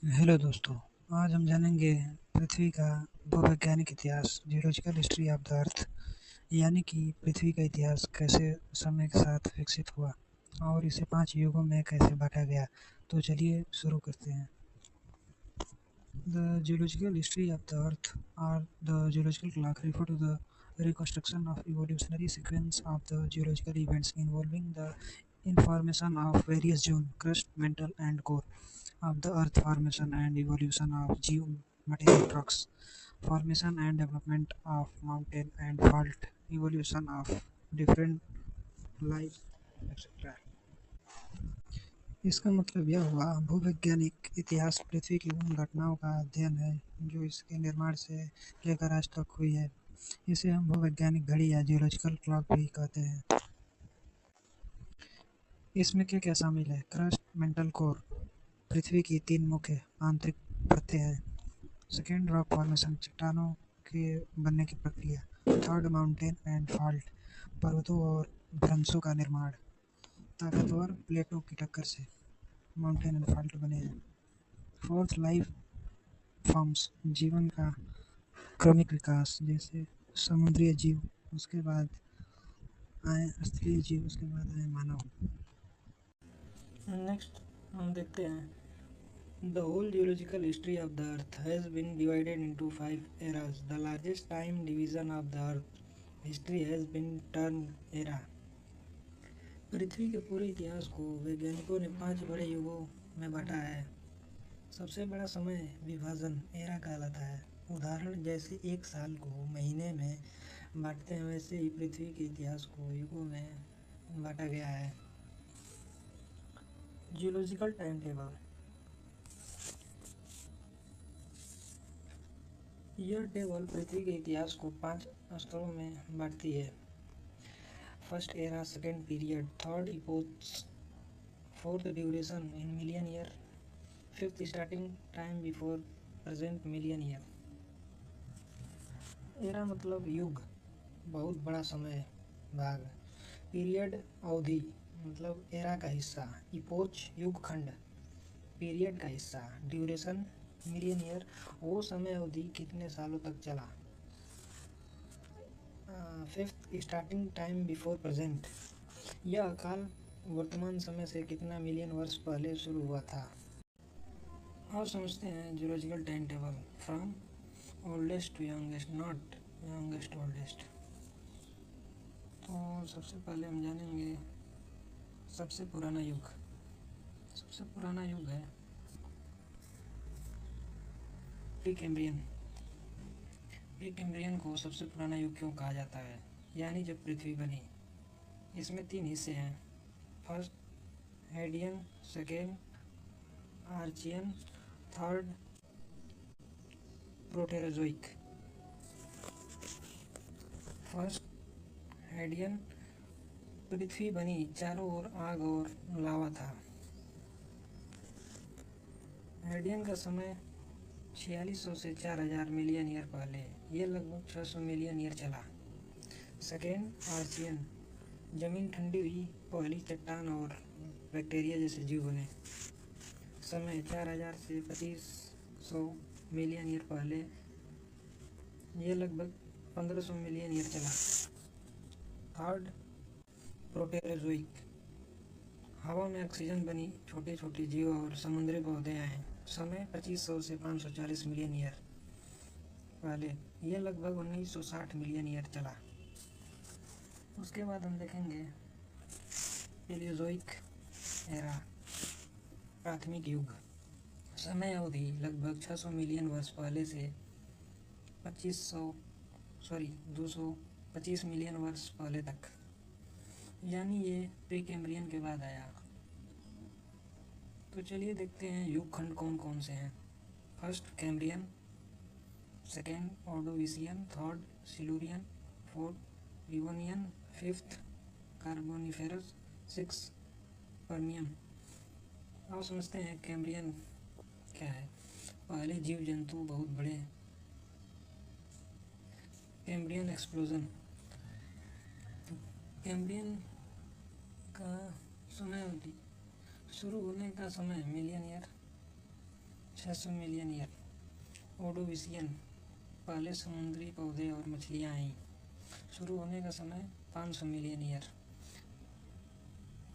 Hello दोस्तों। आज हम जानेंगे पृथ्वी का भूवैज्ञानिक इतिहास, जियोलॉजिकल हिस्ट्री ऑफ द अर्थ। यानी कि पृथ्वी का इतिहास कैसे समय के साथ विकसित हुआ और इसे 5 युगों में कैसे बांटा गया। तो चलिए शुरू करते हैं। The geological history of the Earth, or the geological clock, refer to the reconstruction of evolutionary sequence of the geological events involving the information of various zone, crust, mantle, and core of the Earth, formation and evolution of geomaterial rocks, formation and development of mountain and fault, evolution of different life, etc. इसका मतलब यह हुआ, भूवैज्ञानिक इतिहास पृथ्वी की उन घटनाओं का अध्ययन है जो इसके निर्माण से लेकर आज तक हुई है। इसे हम भूवैज्ञानिक घड़ी या जियोलॉजिकल क्लॉक भी कहते हैं। इसमें क्या क्या शामिल है? क्रस्ट, मेंटल कोर, पृथ्वी की 3 मुख्य आंतरिक परतें हैं। सेकेंड, रॉक फॉर्मेशन, चट्टानों के बनने की प्रक्रिया। थर्ड, माउंटेन एंड फॉल्ट, पर्वतों और भ्रंशों का निर्माण। ताकतवर प्लेटों की टक्कर से माउंटेन एंड फॉल्ट बने हैं। फोर्थ, लाइफ फॉर्म्स, जीवन का क्रमिक विकास, जैसे समुद्री जीव, उसके बाद आए स्थलीय जीव, उसके बाद आए मानव। नेक्स्ट हम देखते हैं, the whole geological history of the earth has been divided into 5 eras. The largest time division of the earth history has been termed era. पृथ्वी के पूरे इतिहास को वैज्ञानिकों ने 5 बड़े युगों में बांटा है। सबसे बड़ा समय विभाजन एरा कहलाता है। उदाहरण जैसे एक साल को महीने में बांटते हैं, वैसे ही पृथ्वी के इतिहास को युगों में बांटा गया है। जियोलॉजिकल टाइम टेबल, यह टेबल पृथ्वी के इतिहास को 5 स्तरों में बांटती है। First era, second period, third epochs, fourth duration in million year, fifth starting time before present million year. Era मतलब युग, बहुत बड़ा समय भाग। पीरियड अवधि, मतलब एरा का हिस्सा। इपोच युग खंड, पीरियड का हिस्सा। ड्यूरेशन मिलियन ईयर, वो समय अवधि कितने सालों तक चला। Fifth starting time before present, यह काल वर्तमान समय से कितना मिलियन वर्ष पहले शुरू हुआ था। और समझते हैं geological time table from oldest to youngest, not youngest to oldest. तो सबसे पहले हम जानेंगे सबसे पुराना युग। सबसे पुराना युग है प्रीकैम्ब्रियन। प्रीकैम्ब्रियन को सबसे पुराना युग क्यों कहा जाता है? यानी जब पृथ्वी बनी। इसमें 3 हिस्से हैं। First Hadean, second Archean, third Proterozoic. First Hadean, पृथ्वी बनी, चारों ओर आग और लावा था। हेडियन का समय 4600 से 4000 मिलियन ईयर पहले, ये लगभग 600 मिलियन ईयर चला। सेकेंड आर्चियन, जमीन ठंडी हुई, पहली चट्टान और बैक्टीरिया जैसे जीव बने। समय 4000 से 2500 मिलियन ईयर पहले, ये लगभग 1500 मिलियन ईयर चला। थर्ड प्रोटेरोजोइक, हवा में ऑक्सीजन बनी, छोटे छोटे जीव और समुद्री पौधे आए। समय 2500 से 540 मिलियन ईयर पहले, ये लगभग 1960 मिलियन ईयर चला। उसके बाद हम देखेंगे पेलियोजोइक एरा, प्राथमिक युग। समय अवधि लगभग 600 मिलियन वर्ष पहले से 225 मिलियन वर्ष पहले तक, यानी ये प्रीकैम्ब्रियन के बाद आया। तो चलिए देखते हैं युग खंड कौन कौन से हैं। First Cambrian, second Ordovician, third Silurian, fourth Livonian, fifth Carboniferous, six Permian. अब समझते हैं कैम्ब्रियन क्या है। पहले जीव जंतु बहुत बड़े। कैम्ब्रियन एक्सप्लोजन, कैम्ब्रियन का समय अवधि, शुरू होने का समय million year, 600 million year. Ordovician, पहले समुद्री पौधे और मछलियाँ आई, शुरू होने का समय 500 मिलियन ईयर।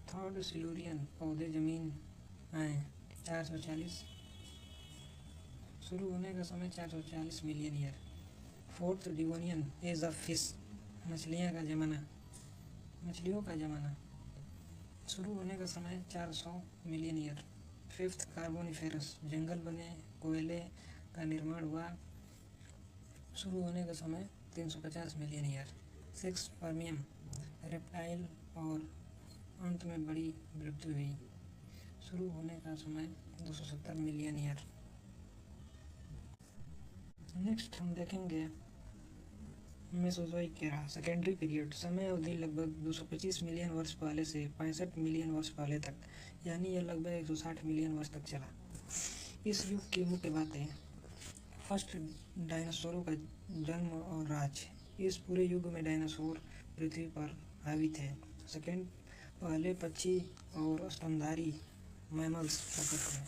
थर्ड सिलूरियन, पौधे जमीन आए 440, शुरू होने का समय 440 million year. Fourth Devonian, age of fish, मछलियों का ज़माना, शुरू होने का समय 400 मिलियन ईयर। फिफ्थ कार्बोनिफेरस, जंगल बने, कोयले का निर्माण हुआ, शुरू होने का समय 350 मिलियन ईयर। सिक्स पर्मियम, रेप्टाइल और अंत में बड़ी मृत्यु हुई, शुरू होने का समय 270 मिलियन ईयर। नेक्स्ट हम देखेंगे मेसोजोइक एरा, सेकेंडरी पीरियड। समय अवधि लगभग 225 मिलियन वर्ष पहले से 65 मिलियन वर्ष पहले तक, यानी यह लगभग 160 मिलियन वर्ष तक चला। इस युग की मुख्य बातें: फर्स्ट, डायनासोरों का जन्म और राज। इस पूरे युग में डायनासोर पृथ्वी पर हावी थे। सेकेंड, पहले पक्षी और स्तनधारी मैमल्स प्रकट हुए।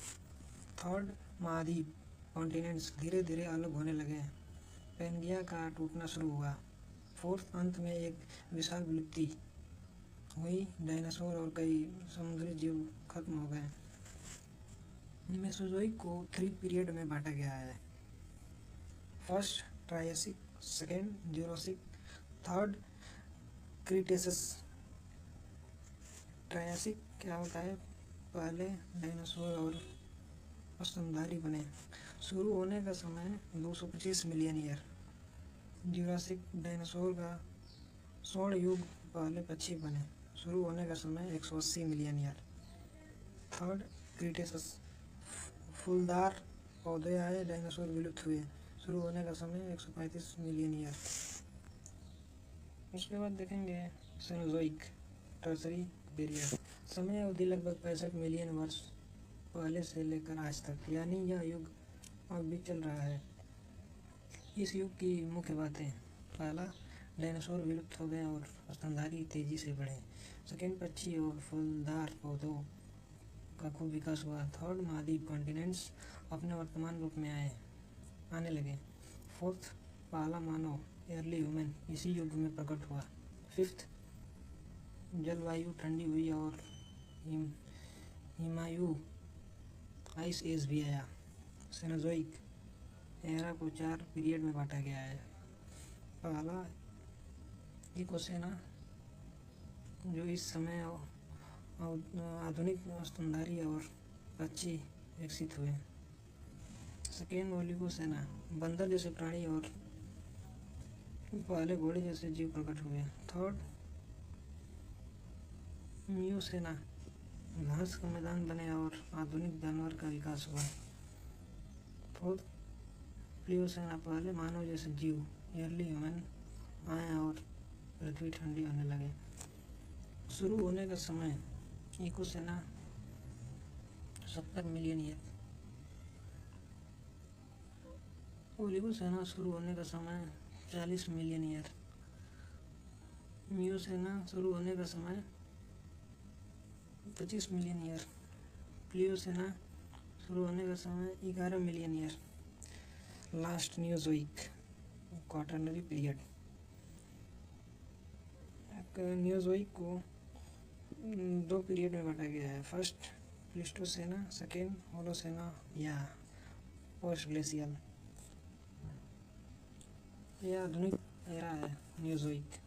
थर्ड, महाद्वीप कॉन्टिनेंट्स धीरे धीरे अलग होने लगे, पेंगिया का टूटना शुरू हुआ। फोर्थ, अंत में एक विशाल विलुप्ति हुई, डायनासोर और कई समुद्री जीव खत्म हो गए। मेसोजोइक को 3 पीरियड में बांटा गया है। First Triassic, second Jurassic, third Cretaceous. Triassic क्या होता है? पहले डायनासोर और स्तनधारी बने, शुरू होने का समय 225 मिलियन ईयर। जुरासिक, डायनासोर का स्वर्ण युग, पहले पक्षी बने, शुरू होने का समय 180 मिलियन ईयर। थर्ड क्रीटेसस, फूलदार पौधे आए, डायनासोर विलुप्त हुए, शुरू होने का समय 135 मिलियन ईयर। उसके बाद देखेंगे सेनोजोइक, टर्सरी पीरियड। समय अवधि लगभग 65 मिलियन वर्ष पहले से लेकर आज तक, यानी यह युग अब भी चल रहा है। इस युग की मुख्य बातें: पहला, डायनासोर विलुप्त हो गए और स्तनधारी तेजी से बढ़े। सेकेंड, पक्षी और फूलदार पौधों का खूब विकास हुआ। थर्ड, महाद्वीप कॉन्टिनेंट्स अपने वर्तमान रूप में आने लगे। फोर्थ, पहला मानव अर्ली ह्यूमन इसी युग में प्रकट हुआ। फिफ्थ, जलवायु ठंडी हुई और हिमायु आइस एज भी आया। सेनोजोइक एरा को 4 पीरियड में बांटा गया है। पहला, इकोसेना, जो इस समय आधुनिक स्तनधारी और पक्षी विकसित हुए। सेकेंड, ओलिगोसेना, बंदर जैसे प्राणी और पहले घोड़े जैसे जीव प्रकट हुए। थर्ड, मियोसेना, घास का मैदान बने और आधुनिक जानवर का विकास हुआ। फोर्थ, प्लियोसेना, पहले मानव जैसे जीव अर्ली ह्यूमन आए और पृथ्वी ठंडी होने लगे। शुरू होने का समय इकोसेना 70 मिलियन ईयर। ओलिगोसेना, शुरू होने का समय 40 मिलियन ईयर। मियोसेना, शुरू होने का समय 25 मिलियन ईयर। प्लियोसेना, शुरू होने का समय 11 million year. Last, Neozoic, quaternary period. Neozoic को 2 पीरियड में बांटा गया है। फर्स्ट, प्लिस्टोसेना, सेकेंड, होलोसेना या पोस्ट ग्लेशियल। यह आधुनिक एरा है नियोजोइक।